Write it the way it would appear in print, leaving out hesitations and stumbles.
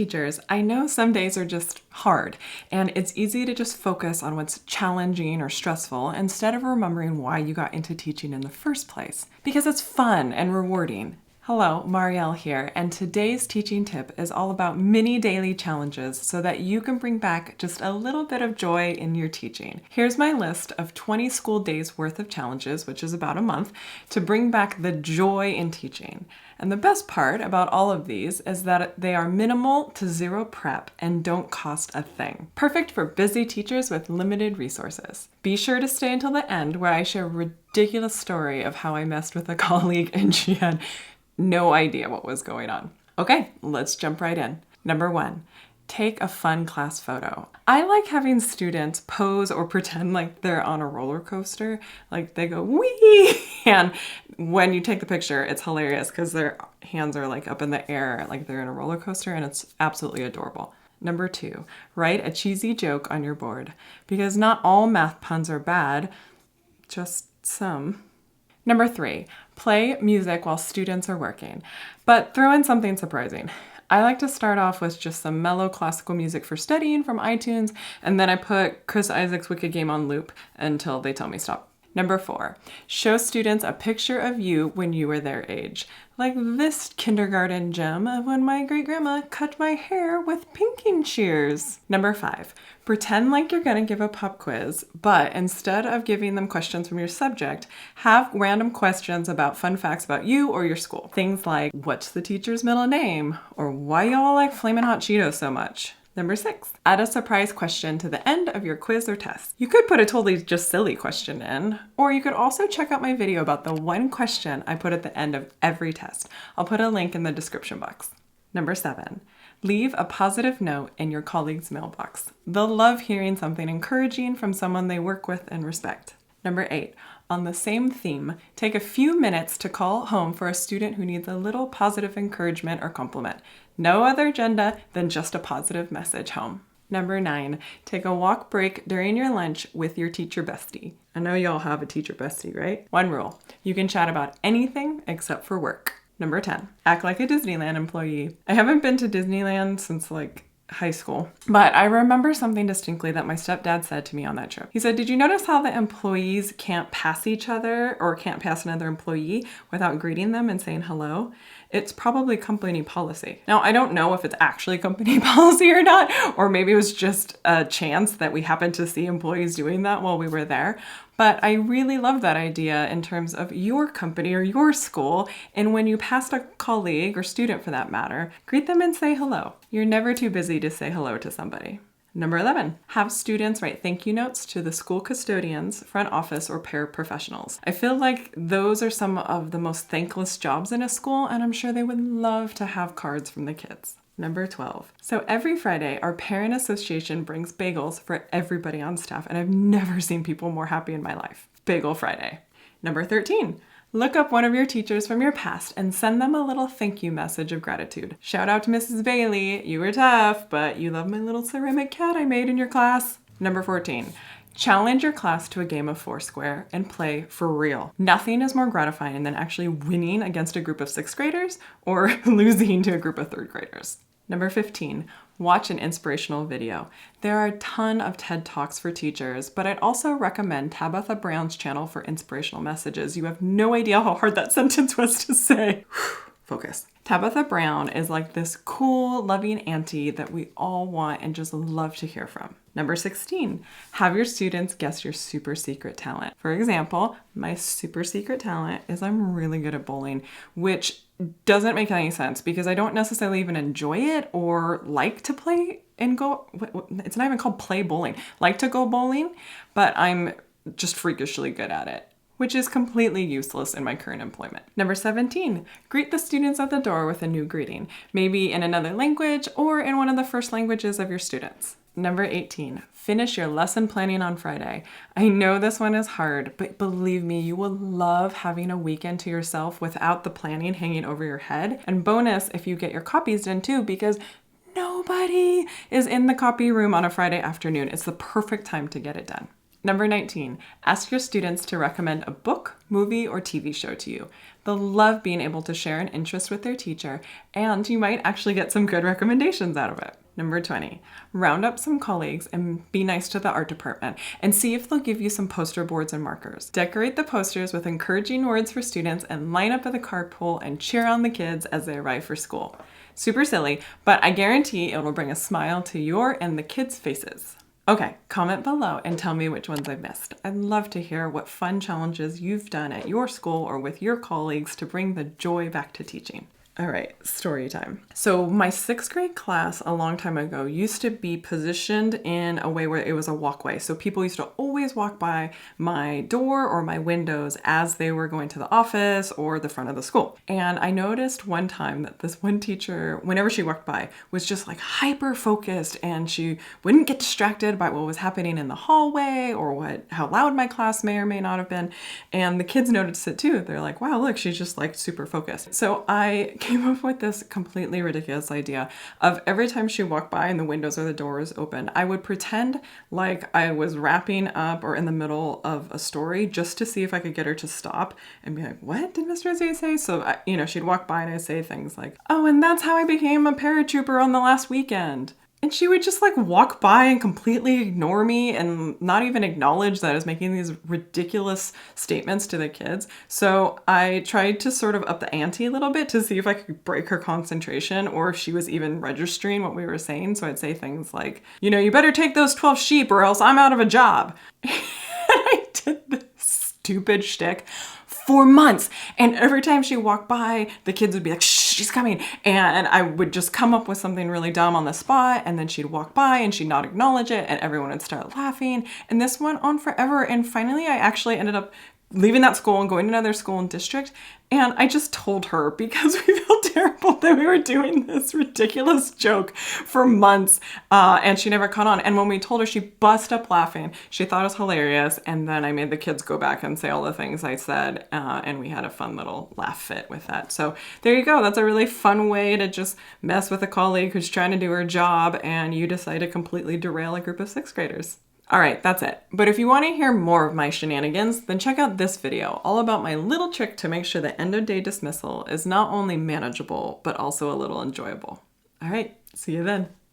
teachers, I know some days are just hard, and it's easy to just focus on what's challenging or stressful instead of remembering why you got into teaching in the first place, because it's fun and rewarding. Hello, Marielle here, and today's teaching tip is all about mini daily challenges so that you can bring back just a little bit of joy in your teaching. Here's my list of 20 school days worth of challenges, which is about a month, to bring back the joy in teaching. And the best part about all of these is that they are minimal to zero prep and don't cost a thing. Perfect for busy teachers with limited resources. Be sure to stay until the end where I share a ridiculous story of how I messed with a colleague and she had no idea what was going on. Okay, let's jump right in. Number 1, take a fun class photo. I like having students pose or pretend like they're on a roller coaster, like they go wee, and when you take the picture, it's hilarious because their hands are like up in the air like they're in a roller coaster, and it's absolutely adorable. Number 2, write a cheesy joke on your board, because not all math puns are bad, just some. Number 3, play music while students are working, but throw in something surprising. I like to start off with just some mellow classical music for studying from iTunes, and then I put Chris Isaak's Wicked Game on loop until they tell me stop. Number 4, show students a picture of you when you were their age, like this kindergarten gem of when my great-grandma cut my hair with pinking shears. Number 5, pretend like you're gonna give a pop quiz, but instead of giving them questions from your subject, have random questions about fun facts about you or your school. Things like, what's the teacher's middle name? Or why y'all like Flamin' Hot Cheetos so much? Number 6, add a surprise question to the end of your quiz or test. You could put a totally just silly question in, or you could also check out my video about the one question I put at the end of every test. I'll put a link in the description box. Number 7, leave a positive note in your colleague's mailbox. They'll love hearing something encouraging from someone they work with and respect. Number 8, on the same theme, take a few minutes to call home for a student who needs a little positive encouragement or compliment. No other agenda than just a positive message home. Number 9, take a walk break during your lunch with your teacher bestie. I know y'all have a teacher bestie, right? One rule, you can chat about anything except for work. Number 10, act like a Disneyland employee. I haven't been to Disneyland since high school, but I remember something distinctly that my stepdad said to me on that trip. He said, did you notice how the employees can't pass each other or can't pass another employee without greeting them and saying hello? It's probably company policy. Now, I don't know if it's actually company policy or not, or maybe it was just a chance that we happened to see employees doing that while we were there. But I really love that idea in terms of your company or your school. And when you pass a colleague or student for that matter, greet them and say hello. You're never too busy to say hello to somebody. Number 11, have students write thank you notes to the school custodians, front office, or paraprofessionals. I feel like those are some of the most thankless jobs in a school, and I'm sure they would love to have cards from the kids. Number 12. So every Friday, our parent association brings bagels for everybody on staff, and I've never seen people more happy in my life. Bagel Friday. Number 13. Look up one of your teachers from your past and send them a little thank you message of gratitude. Shout out to Mrs. Bailey. You were tough, but you love my little ceramic cat I made in your class. Number 14. Challenge your class to a game of Foursquare and play for real. Nothing is more gratifying than actually winning against a group of 6th graders or losing to a group of 3rd graders. Number 15, watch an inspirational video. There are a ton of TED Talks for teachers, but I'd also recommend Tabitha Brown's channel for inspirational messages. You have no idea how hard that sentence was to say. Focus. Tabitha Brown is like this cool, loving auntie that we all want and just love to hear from. Number 16, have your students guess your super secret talent. For example, my super secret talent is I'm really good at bowling, which doesn't make any sense because I don't necessarily even enjoy it or like to play and go, it's not even called play bowling, like to go bowling, but I'm just freakishly good at it, which is completely useless in my current employment. Number 17, greet the students at the door with a new greeting, maybe in another language or in one of the first languages of your students. Number 18, finish your lesson planning on Friday. I know this one is hard, but believe me, you will love having a weekend to yourself without the planning hanging over your head. And bonus if you get your copies done too, because nobody is in the copy room on a Friday afternoon. It's the perfect time to get it done. Number 19, ask your students to recommend a book, movie, or TV show to you. They'll love being able to share an interest with their teacher, and you might actually get some good recommendations out of it. Number 20, round up some colleagues and be nice to the art department and see if they'll give you some poster boards and markers. Decorate the posters with encouraging words for students and line up at the carpool and cheer on the kids as they arrive for school. Super silly, but I guarantee it'll bring a smile to your and the kids' faces. Okay, comment below and tell me which ones I missed. I'd love to hear what fun challenges you've done at your school or with your colleagues to bring the joy back to teaching. All right, story time. So my 6th grade class a long time ago used to be positioned in a way where it was a walkway. So people used to always walk by my door or my windows as they were going to the office or the front of the school. And I noticed one time that this one teacher, whenever she walked by, was just like hyper focused, and she wouldn't get distracted by what was happening in the hallway or how loud my class may or may not have been. And the kids noticed it too. They're like, wow, look, she's just like super focused. So I came up with this completely ridiculous idea of every time she walked by and the windows or the doors open, I would pretend like I was wrapping up or in the middle of a story just to see if I could get her to stop and be like, what did Mr. Z say? So, she'd walk by and I'd say things like, oh, and that's how I became a paratrooper on the last weekend. And she would just like walk by and completely ignore me and not even acknowledge that I was making these ridiculous statements to the kids. So I tried to sort of up the ante a little bit to see if I could break her concentration or if she was even registering what we were saying. So I'd say things like, you better take those 12 sheep or else I'm out of a job. And I did this stupid shtick for months. And every time she walked by, the kids would be like, shh, she's coming. And I would just come up with something really dumb on the spot. And then she'd walk by and she'd not acknowledge it. And everyone would start laughing. And this went on forever. And finally, I actually ended up leaving that school and going to another school and district. And I just told her because we felt terrible that we were doing this ridiculous joke for months. And she never caught on. And when we told her, she bust up laughing. She thought it was hilarious. And then I made the kids go back and say all the things I said. And we had a fun little laugh fit with that. So there you go. That's a really fun way to just mess with a colleague who's trying to do her job and you decide to completely derail a group of 6th graders. All right, that's it. But if you want to hear more of my shenanigans, then check out this video all about my little trick to make sure the end of day dismissal is not only manageable, but also a little enjoyable. All right, see you then.